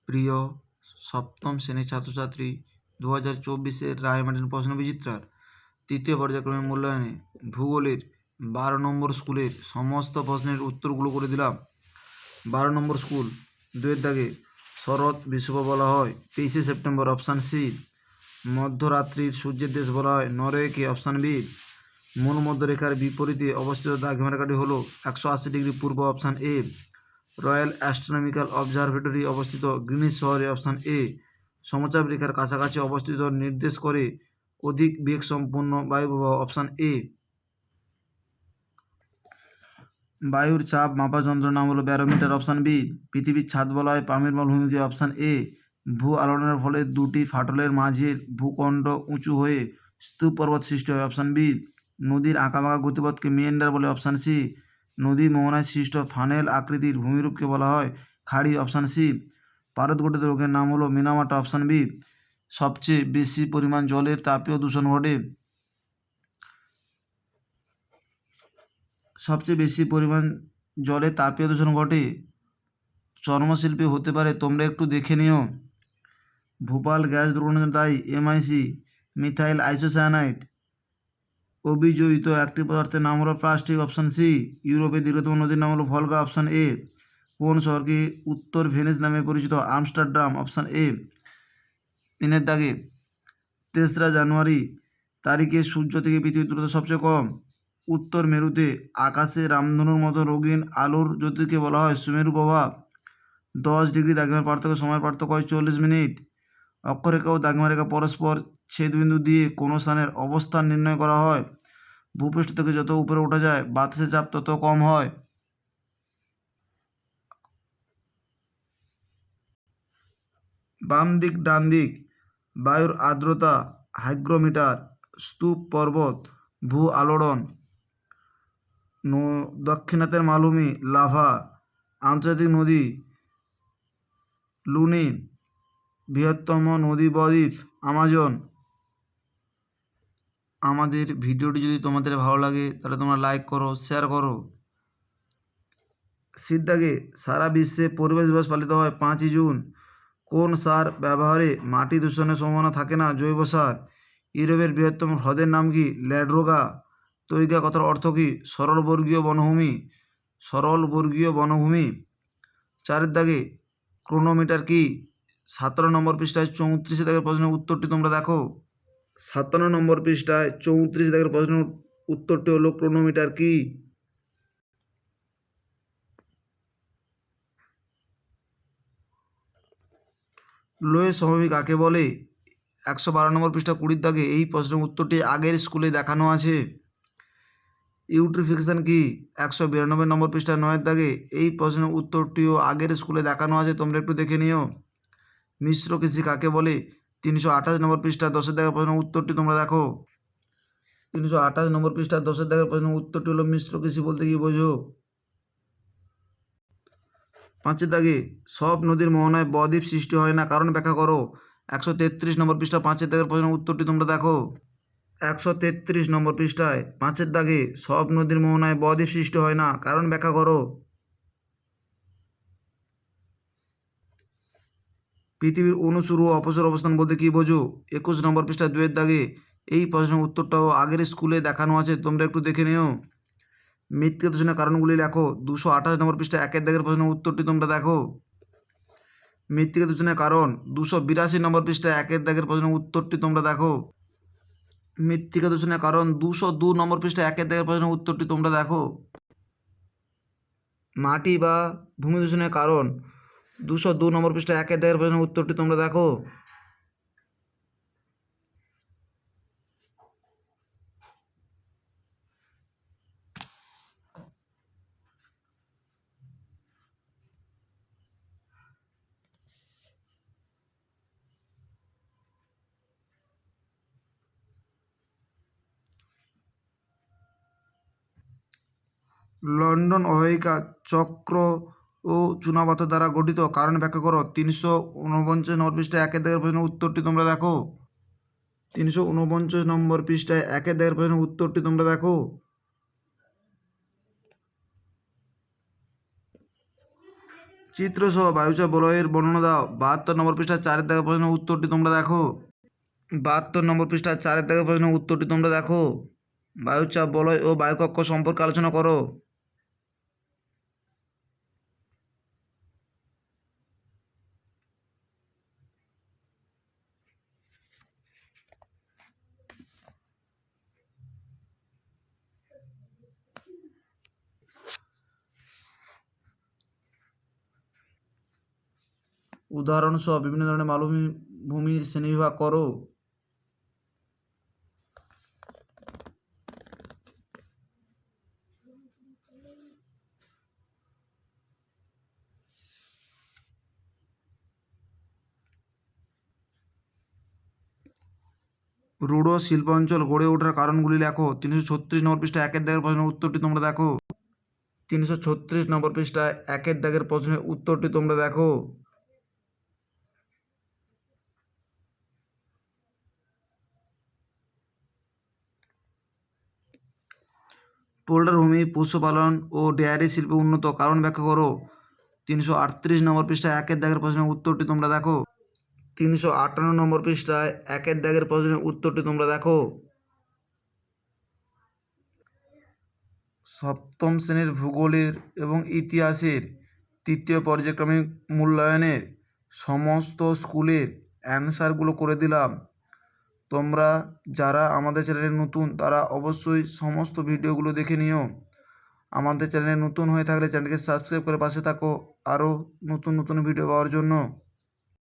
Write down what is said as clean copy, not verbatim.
প্রিয় সপ্তম শ্রেণীর ছাত্রছাত্রী, 2024-এর রায়মার্টিন প্রশ্ন বিচিত্রার তৃতীয় পর্যায়ক্রমিক মূল্যায়নে ভূগোলের 12 নম্বর স্কুলের সমস্ত প্রশ্নের উত্তরগুলো করে দিলাম। 12 নম্বর স্কুল, 2-এর দাগে শরৎ বিশ্বকাপ বলা হয় 23শে সেপ্টেম্বর, অপশান সি। মধ্যরাত্রির সূর্যের দেশ বলা হয় নরওয়েকে, অপশান বি। মূল মধ্যরেখার বিপরীতে অবস্থিত দ্রাঘিমারেখাটি হল 180 degree Purba, option A. Royal astronomical observatory অবস্থিত গ্রিনিচ শহরে, অপশান এ। সমচাপ রেখার কাছাকাছি অবস্থিত নির্দেশ করে অধিক বেগসম্পন্ন বায়ুপ্রবাহ, অপশান এ। বায়ুর চাপ মাপার যন্ত্রের নাম হলো ব্যারোমিটার, অপশান বি। পৃথিবীর ছাদ বলা হয় পামের মালভূমিকে, অপশান এ। ভূ আলোড়নের ফলে দুটি ফাটলের মাঝের ভূখণ্ড উঁচু হয়ে স্তূপ পর্বত সৃষ্টি হয়, অপশান বি। নদীর আঁকাবাঁকা গতিপথকে মিয়েন্ডার বলে, অপশান সি। নদী মোহনায় সৃষ্ট ফানেল আকৃতির ভূমিরূপকে বলা হয় খাড়ি, অপশান সি। পারদ গঠিত রোগের নাম হলো মিনামাটা, অপশান বি। সবচেয়ে বেশি পরিমাণ জলের তাপীয় দূষণ ঘটে চর্মশিল্পী হতে পারে, তোমরা একটু দেখে নিও। ভোপাল গ্যাস দুর্ঘটনার দায়ী MIC, মিথাইল আইসোসায়ানাইড। অভিযোজিত একটি পদার্থের নাম হলো প্লাস্টিক, অপশান সি। ইউরোপের দীর্ঘতম নদীর নাম হলো ভলগা, অপশান এ। কোন শহরকে উত্তর ভেনিস নামে পরিচিত? Amsterdam, option A. 3-এর দাগে 3রা জানুয়ারি তারিখে সূর্য থেকে পৃথিবীর দূরত্ব সবচেয়ে কম। উত্তর মেরুতে আকাশে রামধনুর মতো রঙিন আলোর জ্যোতিকে বলা হয় সুমেরু প্রভাব। 10 ডিগ্রি দ্রাঘিমার পার্থক্য সময়ের পার্থক্য হয় 40 মিনিট। অক্ষরেখা ও দ্রাঘিমারেখা পরস্পর ছেদবিন্দু দিয়ে কোনো স্থানের অবস্থান নির্ণয় করা হয়। ভূপৃষ্ঠ থেকে যত উপরে ওঠা যায় বাতাসের চাপ তত কম হয়। বাম দিক ডান দিক, বায়ুর আর্দ্রতা, হাইগ্রোমিটার, স্তূপ পর্বত, ভূ আলোড়ন, দক্ষিণাতের মালভূমি, লাভা, আন্তর্জাতিক নদী, লুনি, বৃহত্তম নদী বদ্বীপ, আমাজন। আমাদের ভিডিওটি যদি তোমাদের ভালো লাগে তাহলে তোমরা লাইক করো, শেয়ার করো। সিদ্ধাগে সারা বিশ্বে পরিবেশ দিবস পালিত হয় 5ই জুন। কোন সার ব্যবহারে মাটি দূষণের সম্ভাবনা থাকে না? জৈব সার। ইউরোপের বৃহত্তম হ্রদের নাম কি? ল্যাড্রোগা। তৈগা কথার অর্থ কি? সরলবর্গীয় বনভূমি, সরলবর্গীয় বনভূমি। 4-এর দাগে ক্রোনোমিটার কি? 57 নম্বর পৃষ্ঠায় 34 দাগের প্রশ্নের উত্তরটি তোমরা দেখো। 57 নম্বর পৃষ্ঠায় 34 দাগের প্রশ্নের উত্তরটি হলো ক্রোনোমিটার কি? লোয়ের সমভূমি কাকে বলে? 112 নম্বর পৃষ্ঠা 20 দাগে এই প্রশ্নের উত্তরটি আগের স্কুলে দেখানো আছে। ইউট্রিফিকেশন কি? 192 নম্বর পৃষ্ঠা 9-এর দাগে এই প্রশ্নের উত্তরটিও আগের স্কুলে দেখানো আছে, তোমরা একটু দেখে নিও। মিশ্র কৃষি কাকে বলে? 328 নম্বর পৃষ্ঠা 10-এর দাগের প্রশ্নের উত্তরটি তোমরা দেখো। 328 নম্বর পৃষ্ঠা 10-এর দাগের প্রশ্নের উত্তরটি হলো মিশ্র কৃষি বলতে কি বোঝো? 5-এর দাগে সব নদীর মোহনায় বদ্বীপ সৃষ্টি হয় না, কারণ ব্যাখ্যা করো। 133 নম্বর পৃষ্ঠা 5-এর দাগের প্রশ্নের উত্তরটি তোমরা দেখো। 133 নম্বর পৃষ্ঠায় 5-এর দাগে সব নদীর মোহনায় বদ্বীপ সৃষ্টি হয় না, কারণ ব্যাখ্যা করো। পৃথিবীর অনুসুর ও অপসর অবস্থান বলতে কি বোঝো? 21 নম্বর পৃষ্ঠায় 2-এর দাগে এই প্রশ্নের উত্তরটাও আগের স্কুলে দেখানো আছে, তোমরা একটু দেখে নিও। মৃত্তিকা দূষণের কারণগুলি লেখো। 228 নম্বর পৃষ্ঠায় 1-এর দাগের প্রশ্নের উত্তরটি তোমরা দেখো। মৃত্তিকা দূষণের কারণ 282 নম্বর পৃষ্ঠায় 1-এর দাগের প্রশ্নের উত্তরটি তোমরা দেখো। মৃত্তিকা দূষণের কারণ 202 নম্বর পৃষ্ঠায় 1-এর দাগের প্রশ্নের উত্তরটি তোমরা দেখো। মাটি বা ভূমি দূষণের কারণ 202 নম্বর পৃষ্ঠায় 1-এর দাগের প্রশ্নের উত্তরটি তোমরা দেখো। লন্ডন অববাহিকা চক্র ও চুনাপাথর দ্বারা গঠিত, কারণ ব্যাখ্যা করো। 349 নম্বর পৃষ্ঠায় 1-এর দাগের প্রশ্নের উত্তরটি তোমরা দেখো। 349 নম্বর পৃষ্ঠায় 1-এর দাগের প্রশ্নের উত্তরটি তোমরা দেখো। চিত্রসহ বায়ুচাপ বলয়ের বর্ণনা দাও। 72 নম্বর পৃষ্ঠা 4 দাগের প্রশ্নের উত্তরটি তোমরা দেখো। 72 নম্বর পৃষ্ঠা 4 দাগের প্রশ্নের উত্তরটি তোমরা দেখো। বায়ুচাপ বলয় ও বায়ুকক্ষ সম্পর্কে আলোচনা করো। উদাহরণসহ বিভিন্ন ধরনের মালভূমির শ্রেণীবিভাগ করো। রূঢ় শিল্পাঞ্চল গড়ে ওঠার কারণগুলি লেখো। 336 নম্বর পৃষ্ঠা 1 দাগের প্রশ্নের উত্তরটি তোমরা দেখো। 336 নম্বর পৃষ্ঠায় 1 দাগের প্রশ্নের উত্তরটি তোমরা দেখো। পোল্ট্রি ভূমি পশুপালন ও ডেয়ারি শিল্পে উন্নত কারণ ব্যাখ্যা করো। 338 নম্বর পৃষ্ঠায় 1 দাগের প্রশ্নের উত্তরটি তোমরা দেখো। 358 নম্বর পৃষ্ঠায় 1 দাগের প্রশ্নের উত্তরটি তোমরা দেখো। সপ্তম শ্রেণীর ভূগোলের এবং ইতিহাসের তৃতীয় পর্যায়ক্রমিক মূল্যায়নের সমস্ত স্কুলের অ্যান্সারগুলো করে দিলাম। তোমরা যারা আমাদের চ্যানেলে নতুন তারা অবশ্যই সমস্ত ভিডিওগুলো দেখে নিও। আমাদের চ্যানেলে নতুন হয়ে থাকলে চ্যানেলকে সাবস্ক্রাইব করে পাশে থাকো আরও নতুন নতুন ভিডিও পাওয়ার জন্য।